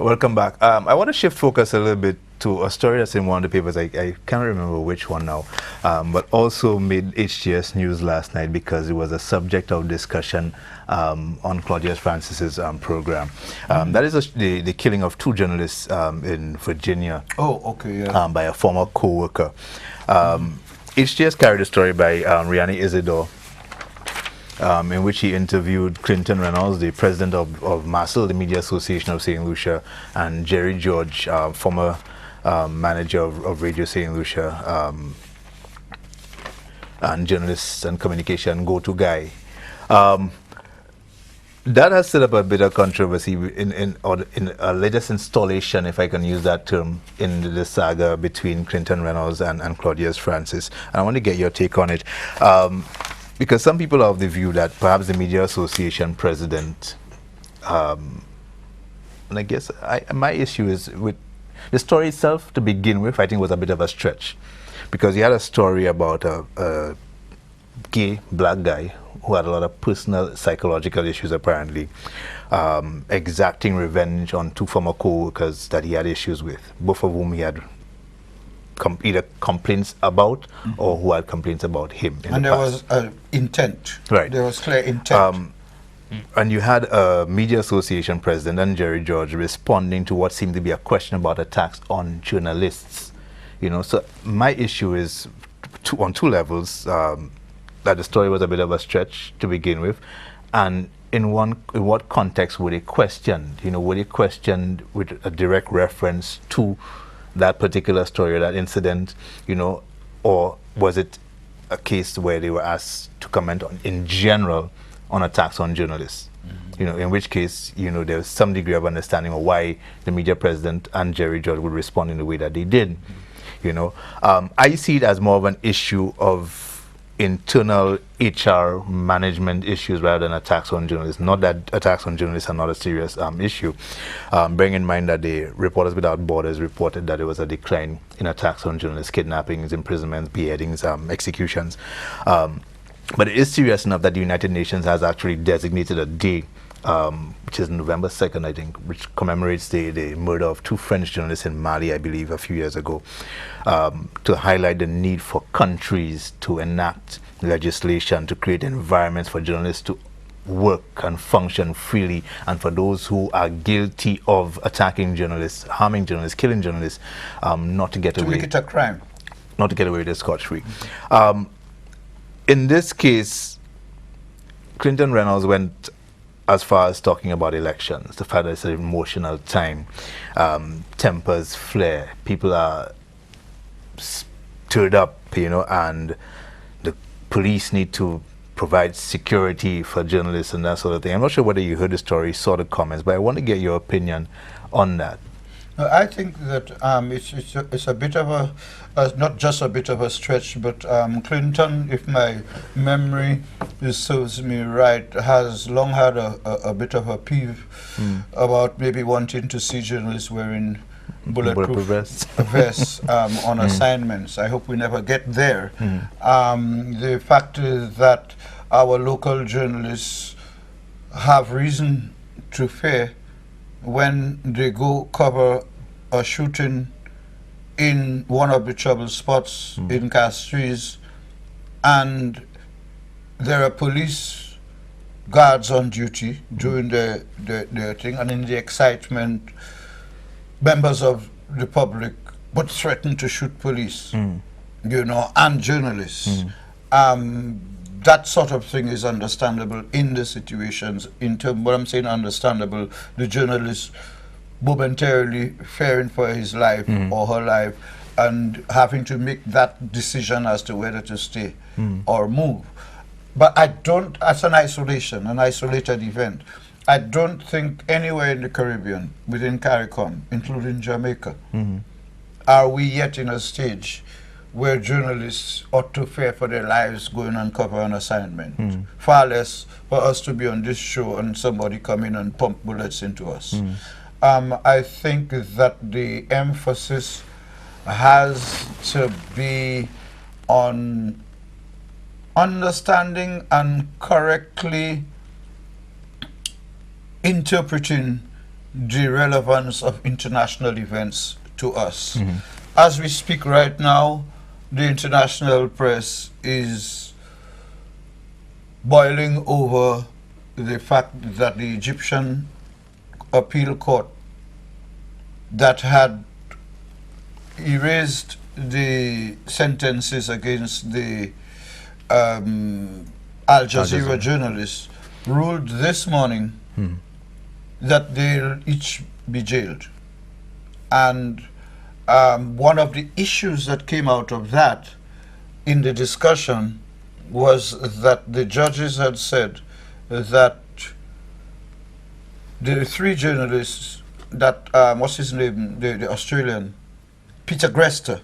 Welcome back. I want to shift focus a little bit to a story that's in one of the papers. I can't remember which one now, but also made HTS news last night because it was a subject of discussion on Claudius Francis's program. That is the killing of two journalists in Virginia. Oh, okay, yeah. By a former co-worker. HTS carried a story by Riani Isidore, in which he interviewed Clinton Reynolds, the president of MASL, the Media Association of St. Lucia, and Jerry George, former manager of Radio St. Lucia, and journalist and communication go-to guy. That has set up a bit of controversy in a latest installation, if I can use that term, in the saga between Clinton Reynolds and Claudius Francis. And I want to get your take on it. Because some people are of the view that perhaps the Media Association president, and I guess my issue is with the story itself to begin with, I think was a bit of a stretch. Because he had a story about a gay black guy who had a lot of personal psychological issues apparently, exacting revenge on two former co-workers that he had issues with, both of whom he had either complaints about or who had complaints about him in and the there past. was intent. Right. There was clear intent. And you had a Media Association president and Jerry George responding to what seemed to be a question about attacks on journalists. You know, so my issue is on two levels. That the story was a bit of a stretch to begin with, and in what context were they questioned? You know, were they questioned with a direct reference to that particular story or that incident? You know, or was it a case where they were asked to comment on, in general, on attacks on journalists? You know, in which case, you know, there was some degree of understanding of why the media president and Jerry George would respond in the way that they did. You know, I see it as more of an issue of internal HR management issues rather than attacks on journalists. Not that attacks on journalists are not a serious issue. Bearing in mind that the Reporters Without Borders reported that there was a decline in attacks on journalists, kidnappings, imprisonments, beheadings, executions. But it is serious enough that the United Nations has actually designated a day, which is November 2nd, I think, which commemorates the murder of two French journalists in Mali, I believe, a few years ago, to highlight the need for countries to enact legislation to create environments for journalists to work and function freely, and for those who are guilty of attacking journalists, harming journalists, killing journalists, not to get away. To make it a crime. Not to get away with it scot-free. In this case, Clinton Reynolds went as far as talking about elections, the fact that it's an emotional time, tempers flare, people are stirred up, you know, and the police need to provide security for journalists and that sort of thing. I'm not sure whether you heard the story, saw the comments, but I want to get your opinion on that. I think that it's a bit of a, not just a bit of a stretch, but Clinton, if my memory serves me right, has long had a bit of a peeve about maybe wanting to see journalists wearing bulletproof vests on assignments. I hope we never get there. The fact is that our local journalists have reason to fear when they go cover a shooting in one of the trouble spots in Castries, and there are police guards on duty doing their thing, and in the excitement, members of the public would threaten to shoot police, you know, and journalists. That sort of thing is understandable in the situations. In terms, what I'm saying, understandable, the journalist momentarily fearing for his life or her life and having to make that decision as to whether to stay or move. But I don't, as an isolated event, I don't think anywhere in the Caribbean, within CARICOM, including Jamaica, are we yet in a stage where journalists ought to fear for their lives going on cover an assignment. Far less for us to be on this show and somebody come in and pump bullets into us. I think that the emphasis has to be on understanding and correctly interpreting the relevance of international events to us. As we speak right now, the international press is boiling over the fact that the Egyptian appeal court that had erased the sentences against the Al Jazeera journalists ruled this morning that they'll each be jailed. And one of the issues that came out of that in the discussion was that the judges had said that the three journalists that, what's his name, the Australian, Peter Grester,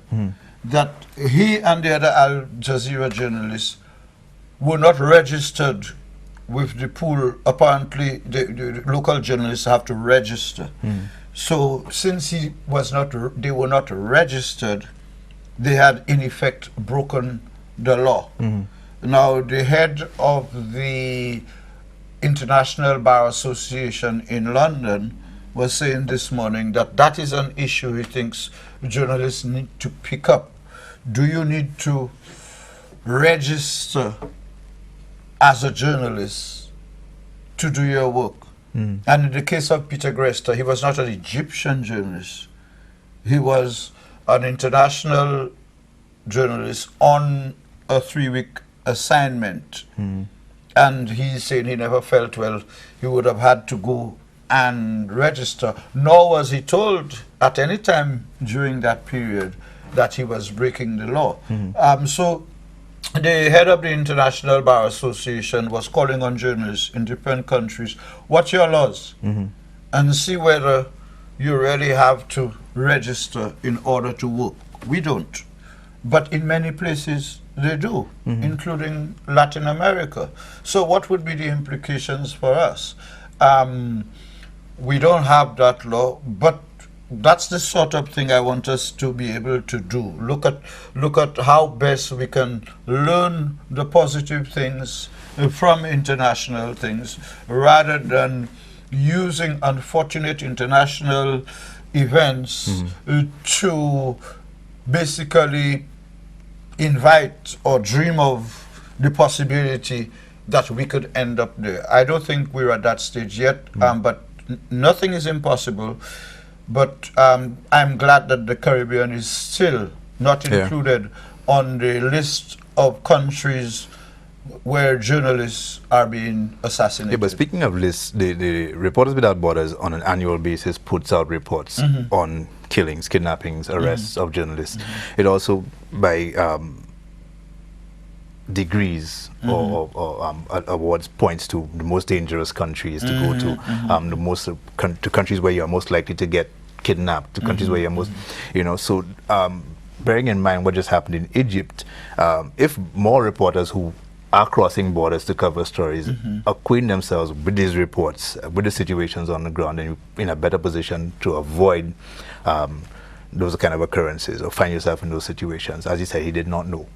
that he and the other Al Jazeera journalists were not registered with the pool. Apparently, the local journalists have to register. So since he was not, they were not registered, they had in effect broken the law. Now, the head of the International Bar Association in London was saying this morning that that is an issue he thinks journalists need to pick up. Do you need to register as a journalist to do your work? And in the case of Peter Grester, he was not an Egyptian journalist. He was an international journalist on a 3-week assignment. And he's saying he never felt well. He would have had to go and register. Nor was he told at any time during that period that he was breaking the law. So the head of the International Bar Association was calling on journalists in different countries, what's your laws? And see whether you really have to register in order to work. We don't. But in many places they do, including Latin America. So what would be the implications for us? We don't have that law, but that's the sort of thing I want us to be able to do. Look at how best we can learn the positive things from international things, rather than using unfortunate international events to basically invite or dream of the possibility that we could end up there. I don't think we're at that stage yet, but nothing is impossible. But I'm glad that the Caribbean is still not included on the list of countries where journalists are being assassinated. Yeah, but speaking of lists, the Reporters Without Borders on an annual basis puts out reports on killings, kidnappings, arrests of journalists. It also, by degrees or awards, points to the most dangerous countries to go to, the most to countries where you're most likely to get kidnapped, to countries where you're most, so bearing in mind what just happened in Egypt, if more reporters who are crossing borders to cover stories acquaint themselves with these reports, with the situations on the ground, and you're in a better position to avoid those kind of occurrences or find yourself in those situations. As you said, he did not know,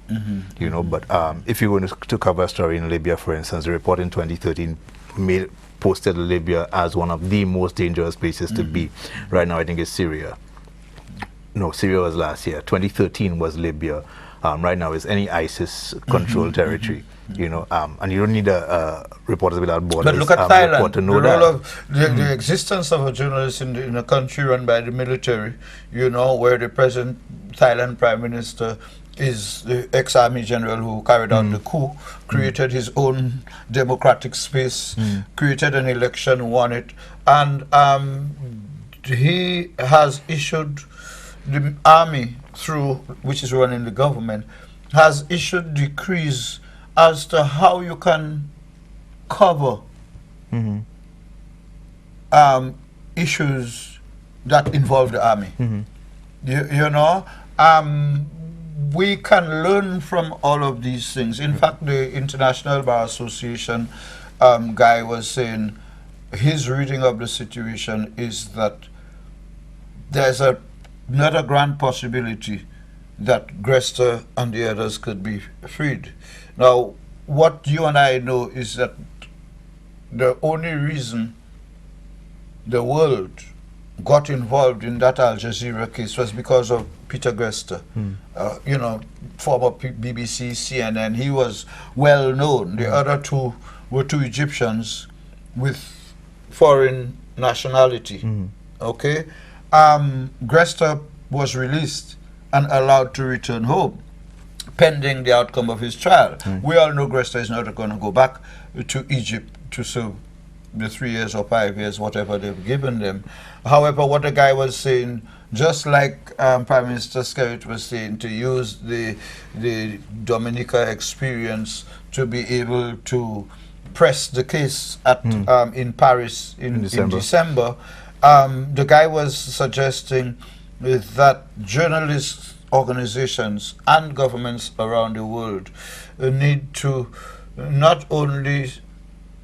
but if you were to cover a story in Libya, for instance, the report in 2013 posted Libya as one of the most dangerous places to be. Right now, I think it's Syria. No, Syria was last year. 2013 was Libya. Right now, it's any ISIS-controlled territory. And you don't need a Reporters Without Borders. But look at Thailand. To know the role of the existence of a journalist in a country run by the military. Where the present Thailand Prime Minister is the ex-army general who carried out the coup, created his own democratic space, created an election, won it, and he has issued the army, through which is running the government, has issued decrees as to how you can cover issues that involve the army. We can learn from all of these things. In fact, the International Bar Association guy was saying his reading of the situation is that there's another grand possibility that Grester and the others could be freed. Now, what you and I know is that the only reason the world got involved in that Al Jazeera case was because of Peter Grester, you know, former BBC, CNN. He was well known. The other two were two Egyptians with foreign nationality. Okay, Grester was released and allowed to return home, pending the outcome of his trial. We all know Grester is not going to go back to Egypt to serve the 3 years or 5 years, whatever they've given them. However, what the guy was saying, just like Prime Minister Skerrit was saying, to use the Dominica experience to be able to press the case at in Paris in December, the guy was suggesting that journalists, organizations, and governments around the world need to not only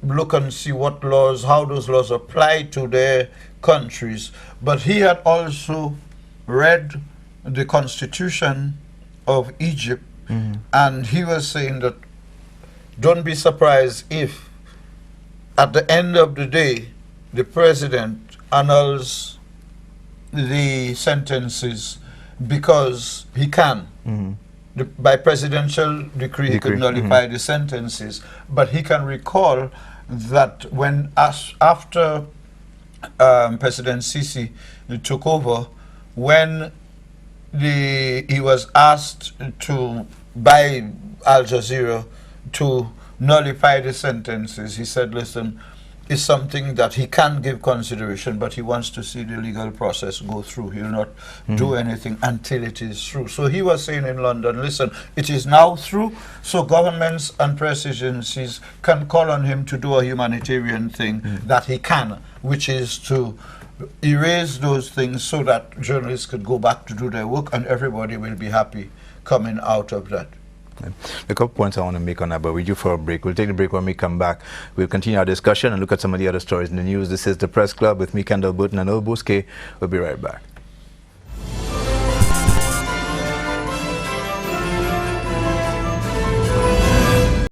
look and see what laws, how those laws apply to their countries, but he had also read the constitution of Egypt, and he was saying that don't be surprised if at the end of the day the president annuls the sentences because he can. By presidential decree, he could nullify the sentences, but he can recall that when after President Sisi took over, when he was asked to by Al Jazeera to nullify the sentences, he said, listen, it's something that he can give consideration, but he wants to see the legal process go through. He'll not do anything until it is through. So he was saying in London, listen, it is now through, so governments and press agencies can call on him to do a humanitarian thing that he can, which is to erase those things so that journalists could go back to do their work and everybody will be happy coming out of that. A couple points I want to make on that, but we're due for a break. We'll take the break. When we come back, we'll continue our discussion and look at some of the other stories in the news. This is the Press Club with me, Kendall Burton, and Earl Bousquet. We'll be right back.